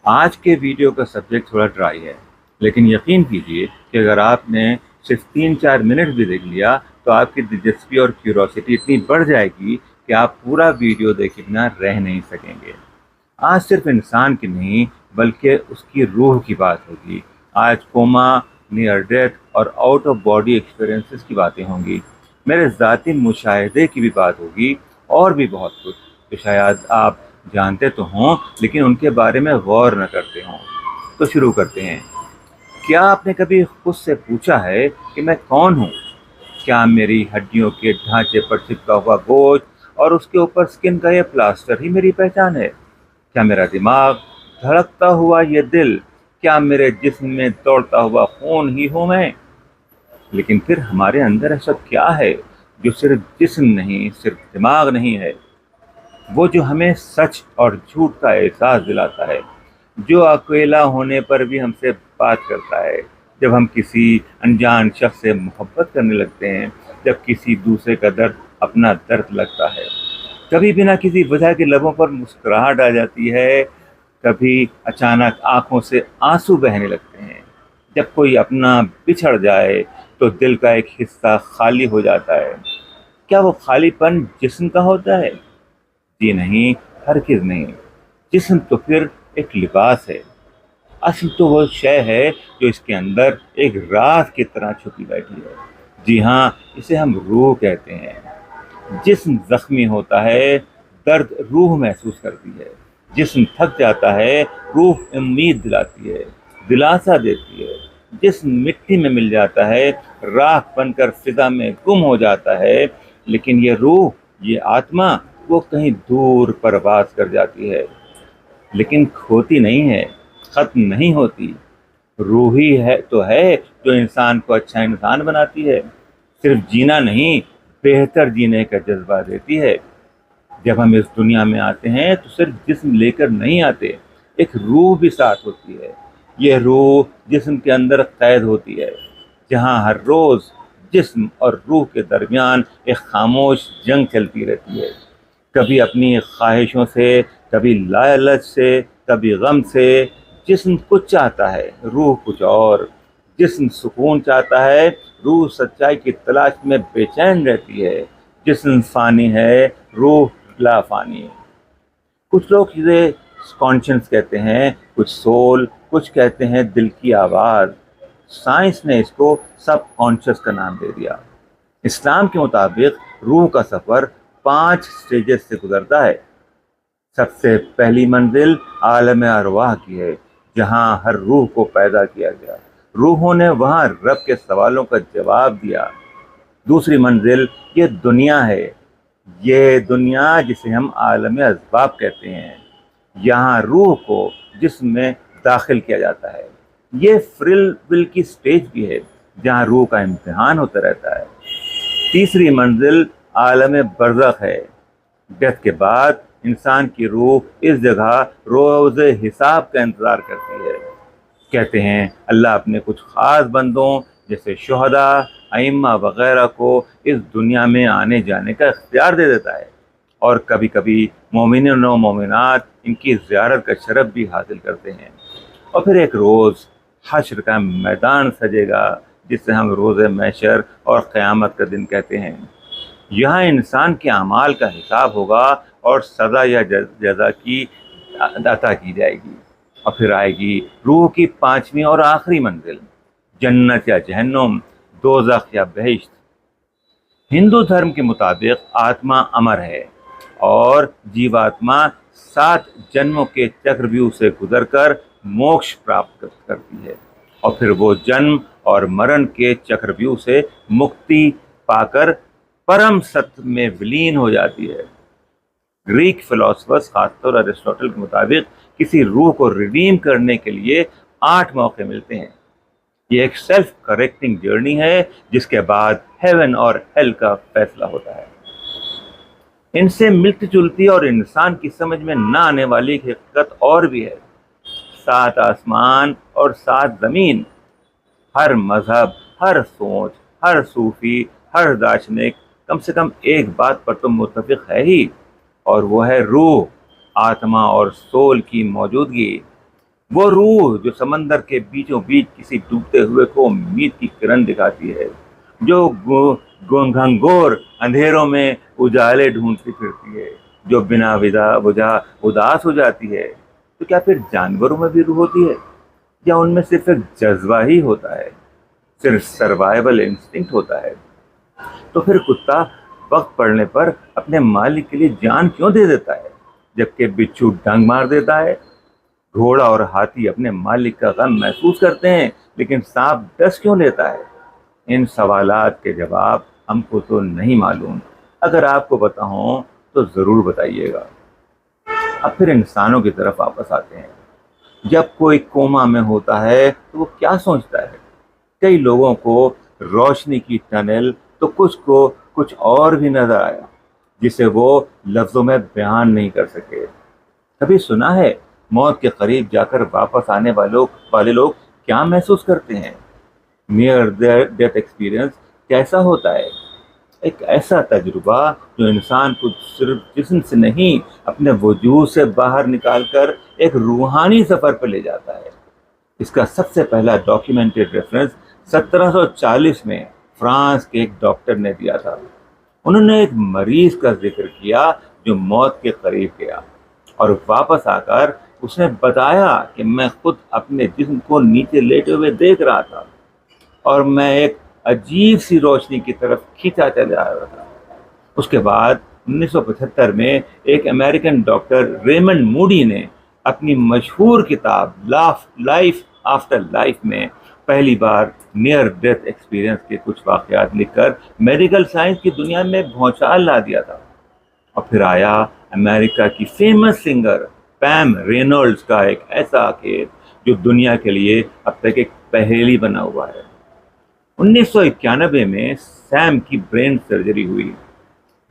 آج کے ویڈیو کا سبجیکٹ تھوڑا ڈرائی ہے، لیکن یقین کیجیے کہ اگر آپ نے صرف 3-4 منٹ بھی دیکھ لیا تو آپ کی دلچسپی اور کیوروسٹی اتنی بڑھ جائے گی کہ آپ پورا ویڈیو دیکھے بنا رہ نہیں سکیں گے۔ آج صرف انسان کی نہیں بلکہ اس کی روح کی بات ہوگی۔ آج کوما، نیئر ڈیتھ اور آؤٹ آف باڈی ایکسپیرئنسز کی باتیں ہوں گی، میرے ذاتی مشاہدے کی بھی بات ہوگی، اور بھی بہت کچھ جو شاید آپ جانتے تو ہوں لیکن ان کے بارے میں غور نہ کرتے ہوں۔ تو شروع کرتے ہیں۔ کیا آپ نے کبھی خود سے پوچھا ہے کہ میں کون ہوں؟ کیا میری ہڈیوں کے ڈھانچے پر چپکا ہوا گوشت اور اس کے اوپر سکن کا یہ پلاسٹر ہی میری پہچان ہے؟ کیا میرا دماغ، دھڑکتا ہوا یہ دل، کیا میرے جسم میں دوڑتا ہوا خون ہی ہوں میں؟ لیکن پھر ہمارے اندر ایسا کیا ہے جو صرف جسم نہیں، صرف دماغ نہیں ہے؟ وہ جو ہمیں سچ اور جھوٹ کا احساس دلاتا ہے، جو اکیلا ہونے پر بھی ہم سے بات کرتا ہے، جب ہم کسی انجان شخص سے محبت کرنے لگتے ہیں، جب کسی دوسرے کا درد اپنا درد لگتا ہے، کبھی بنا کسی وجہ کے لبوں پر مسکراہٹ آ جاتی ہے، کبھی اچانک آنکھوں سے آنسو بہنے لگتے ہیں، جب کوئی اپنا بچھڑ جائے تو دل کا ایک حصہ خالی ہو جاتا ہے۔ کیا وہ خالی پن جسم کا ہوتا ہے؟ جی نہیں، ہرگز نہیں۔ جسم تو پھر ایک لباس ہے، اصل تو وہ شے ہے جو اس کے اندر ایک راز کی طرح چھپی بیٹھی ہے۔ جی ہاں، اسے ہم روح کہتے ہیں۔ جسم زخمی ہوتا ہے، درد روح محسوس کرتی ہے۔ جسم تھک جاتا ہے، روح امید دلاتی ہے، دلاسا دیتی ہے۔ جسم مٹی میں مل جاتا ہے، راکھ بن کر فضا میں گم ہو جاتا ہے، لیکن یہ روح، یہ آتما، وہ کہیں دور پرواز کر جاتی ہے، لیکن کھوتی نہیں ہے، ختم نہیں ہوتی۔ روح ہی ہے تو ہے جو انسان کو اچھا انسان بناتی ہے، صرف جینا نہیں، بہتر جینے کا جذبہ دیتی ہے۔ جب ہم اس دنیا میں آتے ہیں تو صرف جسم لے کر نہیں آتے، ایک روح بھی ساتھ ہوتی ہے۔ یہ روح جسم کے اندر قید ہوتی ہے، جہاں ہر روز جسم اور روح کے درمیان ایک خاموش جنگ چلتی رہتی ہے، کبھی اپنی خواہشوں سے، کبھی لالچ سے، کبھی غم سے۔ جسم کچھ چاہتا ہے، روح کچھ اور۔ جسم سکون چاہتا ہے، روح سچائی کی تلاش میں بے چین رہتی ہے۔ جسم فانی ہے، روح لا فانی ہے۔ کچھ لوگ اسے کانشنس کہتے ہیں، کچھ سول، کچھ کہتے ہیں دل کی آواز۔ سائنس نے اس کو سب کانشس کا نام دے دیا۔ اسلام کے مطابق روح کا سفر 5 سٹیجز سے گزرتا ہے۔ سب سے پہلی منزل عالم ارواح کی ہے، جہاں ہر روح کو پیدا کیا گیا۔ روحوں نے وہاں رب کے سوالوں کا جواب دیا۔ دوسری منزل یہ دنیا ہے، یہ دنیا جسے ہم عالم اسباب کہتے ہیں۔ یہاں روح کو جسم میں داخل کیا جاتا ہے۔ یہ فری ول کی سٹیج بھی ہے، جہاں روح کا امتحان ہوتا رہتا ہے۔ تیسری منزل عالم برزخ ہے۔ ڈیتھ کے بعد انسان کی روح اس جگہ روز حساب کا انتظار کرتی ہے۔ کہتے ہیں اللہ اپنے کچھ خاص بندوں جیسے شہداء، ائمہ وغیرہ کو اس دنیا میں آنے جانے کا اختیار دے دیتا ہے، اور کبھی کبھی مومنین و مومنات ان کی زیارت کا شرف بھی حاصل کرتے ہیں۔ اور پھر ایک روز حشر کا میدان سجے گا، جسے ہم روز محشر اور قیامت کا دن کہتے ہیں۔ یہاں انسان کے اعمال کا حساب ہوگا اور سزا یا جزا کی عطا کی جائے گی۔ اور پھر آئے گی روح کی 5ویں اور آخری منزل، جنت یا جہنم، دوزخ یا بہشت۔ ہندو دھرم کے مطابق آتما امر ہے، اور جیواتما 7 جنموں کے چکرویوہ سے گزر کر موکش پراپت کرتی ہے، اور پھر وہ جنم اور مرن کے چکرویوہ سے مکتی پا کر پرم ست میں ولین ہو جاتی ہے۔ گریک فلاسفرز، خاص طور ارسطوٹل کے مطابق کسی روح کو ریڈیم کرنے کے لیے 8 موقع ملتے ہیں۔ یہ ایک سیلف کریکٹنگ جرنی ہے، جس کے بعد ہیون اور ہیل کا فیصلہ ہوتا ہے۔ ان سے ملتی جلتی اور انسان کی سمجھ میں نہ آنے والی حقیقت اور بھی ہے۔ 7 آسمان اور 7 زمین۔ ہر مذہب، ہر سوچ، ہر صوفی، ہر دارشنک کم سے کم ایک بات پر تو متفق ہے ہی، اور وہ ہے روح، آتما اور سول کی موجودگی۔ وہ روح جو سمندر کے بیچوں بیچ کسی ڈوبتے ہوئے کو امید کی کرن دکھاتی ہے، جو گھنگور اندھیروں میں اجالے ڈھونڈتی پھرتی ہے، جو بنا وجہ اداس ہو جاتی ہے، تو کیا پھر جانوروں میں بھی روح ہوتی ہے، یا ان میں صرف ایک جذبہ ہی ہوتا ہے، صرف سروائیول انسٹنکٹ ہوتا ہے؟ تو پھر کتا وقت پڑنے پر اپنے مالک کے لیے جان کیوں دے دیتا ہے، جبکہ بچھو ڈنگ مار دیتا ہے؟ گھوڑا اور ہاتھی اپنے مالک کا غم محسوس کرتے ہیں، لیکن سانپ ڈس کیوں لیتا ہے؟ ان سوالات کے جواب ہم کو تو نہیں معلوم، اگر آپ کو پتہ ہوں تو ضرور بتائیے گا۔ اب پھر انسانوں کی طرف واپس آتے ہیں۔ جب کوئی کوما میں ہوتا ہے تو وہ کیا سوچتا ہے؟ کئی لوگوں کو روشنی کی ٹنل تو کچھ کو کچھ اور بھی نظر آیا جسے وہ لفظوں میں بیان نہیں کر سکے۔ کبھی سنا ہے موت کے قریب جا کر واپس آنے والے لوگ کیا محسوس کرتے ہیں؟ نیئر ڈیتھ ایکسپیرئنس کیسا ہوتا ہے؟ ایک ایسا تجربہ جو انسان کو صرف جسم سے نہیں اپنے وجود سے باہر نکال کر ایک روحانی سفر پہ لے جاتا ہے۔ اس کا سب سے پہلا ڈاکیومنٹڈ ریفرنس 1740 میں فرانس کے ایک ڈاکٹر نے دیا تھا۔ انہوں نے ایک مریض کا ذکر کیا جو موت کے قریب گیا، اور واپس آ کر اس نے بتایا کہ میں خود اپنے جسم کو نیچے لیٹے ہوئے دیکھ رہا تھا، اور میں ایک عجیب سی روشنی کی طرف کھینچا چلا آ رہا تھا۔ اس کے بعد 1975 میں ایک امریکن ڈاکٹر ریمنڈ موڈی نے اپنی مشہور کتاب لائف آفٹر لائف میں پہلی بار نیئر ڈیتھ ایکسپیرئنس کے کچھ واقعات لکھ کر میڈیکل سائنس کی دنیا میں بھونچال لا دیا تھا۔ اور پھر آیا امریکہ کی فیمس سنگر پیم رینولڈز کا ایک ایسا کیس جو دنیا کے لیے اب تک ایک پہیلی بنا ہوا ہے۔ 1991 میں سیم کی برین سرجری ہوئی۔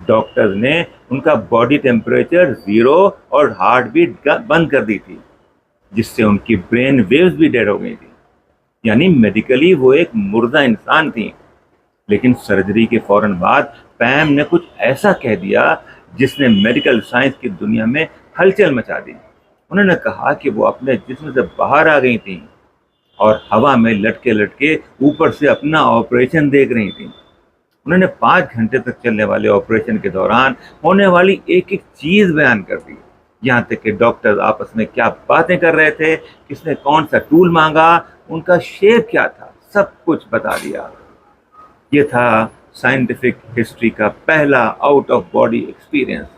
ڈاکٹر نے ان کا باڈی ٹیمپریچر 0 اور ہارٹ بیٹ بند کر دی تھی، جس سے ان کی برین ویوز بھی ڈیڈ ہو گئی تھی، یعنی میڈیکلی وہ ایک مردہ انسان تھی۔ لیکن سرجری کے فوراً بعد پیم نے کچھ ایسا کہہ دیا جس نے میڈیکل سائنس کی دنیا میں ہلچل مچا دی۔ انہوں نے کہا کہ وہ اپنے جسم سے باہر آ گئی تھیں اور ہوا میں لٹکے لٹکے اوپر سے اپنا آپریشن دیکھ رہی تھیں۔ انہوں نے 5 گھنٹے تک چلنے والے آپریشن کے دوران ہونے والی ایک ایک چیز بیان کر دی، یہاں تک کہ ڈاکٹر آپس میں کیا باتیں کر رہے تھے، کس نے کون سا ٹول مانگا، ان کا شیپ کیا تھا، سب کچھ بتا دیا۔ یہ تھا سائنٹیفک ہسٹری کا پہلا آؤٹ آف باڈی ایکسپیرئنس۔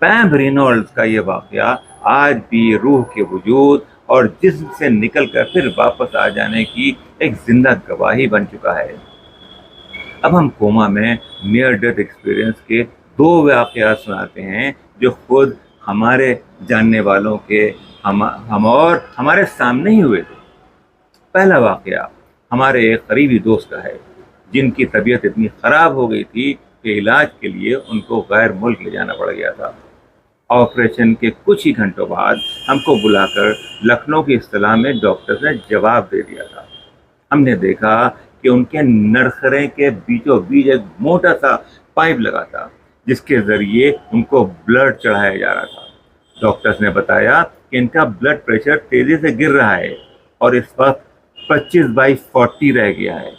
پیم رینولڈز کا یہ واقعہ آج بھی روح کے وجود اور جسم سے نکل کر پھر واپس آ جانے کی ایک زندہ گواہی بن چکا ہے۔ اب ہم کوما میں نیئر ڈیتھ ایکسپیرئنس کے 2 واقعات سناتے ہیں جو خود ہمارے جاننے والوں کے ہم اور ہمارے سامنے ہی ہوئے تھے۔ پہلا واقعہ ہمارے ایک قریبی دوست کا ہے جن کی طبیعت اتنی خراب ہو گئی تھی کہ علاج کے لیے ان کو غیر ملک لے جانا پڑ گیا تھا۔ آپریشن کے کچھ ہی گھنٹوں بعد ہم کو بلا کر لکھنؤ کی اصطلاح میں ڈاکٹر نے جواب دے دیا تھا۔ ہم نے دیکھا کہ ان کے نرخرے کے بیچوں بیچ ایک موٹا سا پائپ لگا تھا جس کے ذریعے ان کو بلڈ چڑھایا جا رہا تھا۔ ڈاکٹرز نے بتایا کہ ان کا بلڈ پریشر تیزی سے گر رہا ہے اور اس وقت 25/40 رہ گیا ہے۔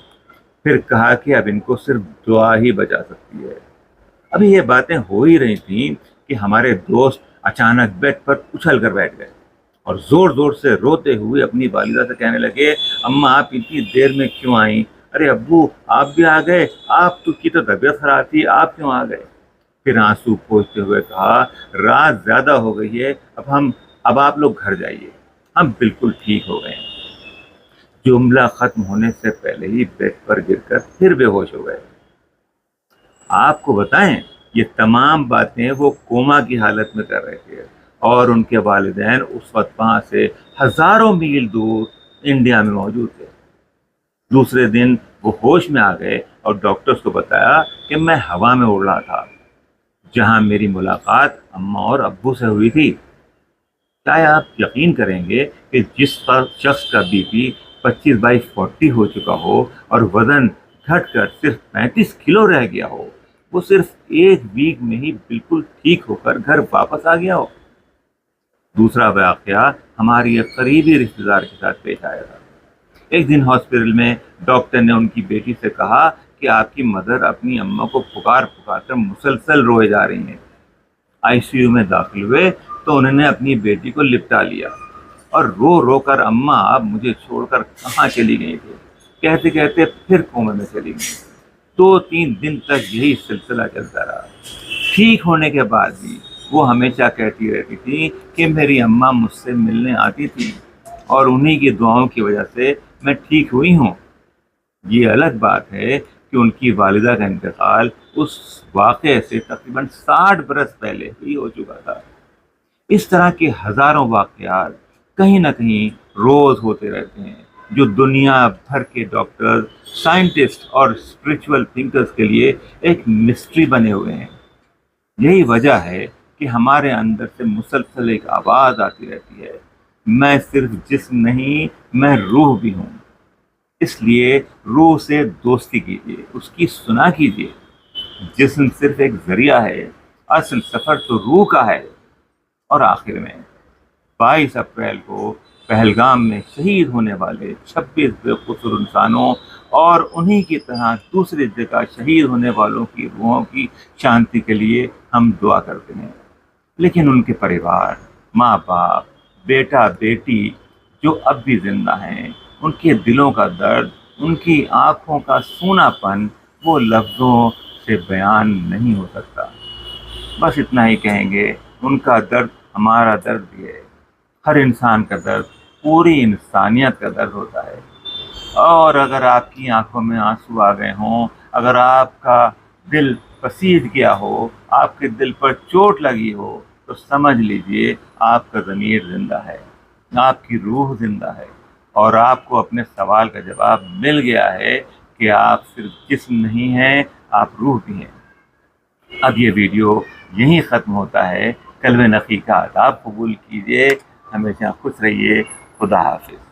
پھر کہا کہ اب ان کو صرف دعا ہی بچا سکتی ہے۔ ابھی یہ باتیں ہو ہی رہی تھیں کہ ہمارے دوست اچانک بیڈ پر اچھل کر بیٹھ گئے اور زور زور سے روتے ہوئے اپنی والدہ سے کہنے لگے، اماں آپ اتنی دیر میں کیوں آئیں؟ ارے ابو آپ بھی آ گئے، آپ کی تو طبیعت خراب تھی، آپ کیوں آ گئے؟ پھر آنسو پوچھتے ہوئے کہا، رات زیادہ ہو گئی ہے، اب آپ لوگ گھر جائیے، ہم بالکل ٹھیک ہو گئے ہیں۔ جملہ ختم ہونے سے پہلے ہی بیڈ پر گر کر پھر بے ہوش ہو گئے۔ آپ کو بتائیں یہ تمام باتیں وہ کوما کی حالت میں کر رہے تھے، اور ان کے والدین اس وقت وہاں سے ہزاروں میل دور انڈیا میں موجود تھے۔ دوسرے دن وہ ہوش میں آ گئے اور ڈاکٹرز کو بتایا کہ میں ہوا میں اڑ رہا تھا جہاں میری ملاقات اماں اور ابو سے ہوئی تھی۔ کیا آپ یقین کریں گے کہ جس شخص کا بی پی 25/40 ہو چکا ہو اور وزن گھٹ کر صرف 35 کلو رہ گیا ہو، وہ صرف 1 ویک میں ہی بالکل ٹھیک ہو کر گھر واپس آ گیا ہو؟ دوسرا واقعہ ہماری ایک قریبی رشتہ دار کے ساتھ پیش آیا تھا۔ ایک دن ہاسپٹل میں ڈاکٹر نے ان کی بیٹی سے کہا کہ آپ کی مدر اپنی اماں کو پکار پکار کر مسلسل روئے جا رہی ہیں۔ آئی سی یو میں داخل ہوئے تو انہوں نے اپنی بیٹی کو لپٹا لیا اور رو رو کر اماں آپ مجھے چھوڑ کر کہاں چلی گئی تھی کہتے کہتے پھر کومے میں چلی گئی۔ 2-3 دن تک یہی سلسلہ چلتا رہا۔ ٹھیک ہونے کے بعد بھی وہ ہمیشہ کہتی رہتی تھی کہ میری اماں مجھ سے ملنے آتی تھی اور انہی کی دعاؤں کی وجہ سے میں ٹھیک ہوئی ہوں۔ یہ الگ بات ہے کہ ان کی والدہ کا انتقال اس واقعے سے تقریباً 60 برس پہلے ہی ہو چکا تھا۔ اس طرح کے ہزاروں واقعات کہیں نہ کہیں روز ہوتے رہتے ہیں جو دنیا بھر کے ڈاکٹر، سائنٹسٹ اور اسپرچول تھنکرز کے لیے ایک مسٹری بنے ہوئے ہیں۔ یہی وجہ ہے کہ ہمارے اندر سے مسلسل ایک آواز آتی رہتی ہے، میں صرف جسم نہیں، میں روح بھی ہوں۔ اس لیے روح سے دوستی کیجیے، اس کی سنا کیجیے۔ جسم صرف ایک ذریعہ ہے، اصل سفر تو روح کا ہے۔ اور آخر میں 22 اپریل کو پہلگام میں شہید ہونے والے 26 بے قصور انسانوں اور انہی کی طرح دوسری جگہ شہید ہونے والوں کی روحوں کی شانتی کے لیے ہم دعا کرتے ہیں۔ لیکن ان کے پریوار، ماں باپ، بیٹا بیٹی جو اب بھی زندہ ہیں، ان کے دلوں کا درد، ان کی آنکھوں کا سونا پن وہ لفظوں سے بیان نہیں ہو سکتا۔ بس اتنا ہی کہیں گے، ان کا درد ہمارا درد بھی ہے۔ ہر انسان کا درد پوری انسانیت کا درد ہوتا ہے۔ اور اگر آپ کی آنکھوں میں آنسو آ گئے ہوں، اگر آپ کا دل پسیج گیا ہو، آپ کے دل پر چوٹ لگی ہو، تو سمجھ لیجئے آپ کا ضمیر زندہ ہے، آپ کی روح زندہ ہے، اور آپ کو اپنے سوال کا جواب مل گیا ہے کہ آپ صرف جسم نہیں ہیں، آپ روح بھی ہیں۔ اب یہ ویڈیو یہیں ختم ہوتا ہے۔ قلب نقی کا آداب قبول کیجیے۔ ہمیشہ خوش رہیے۔ خدا حافظ۔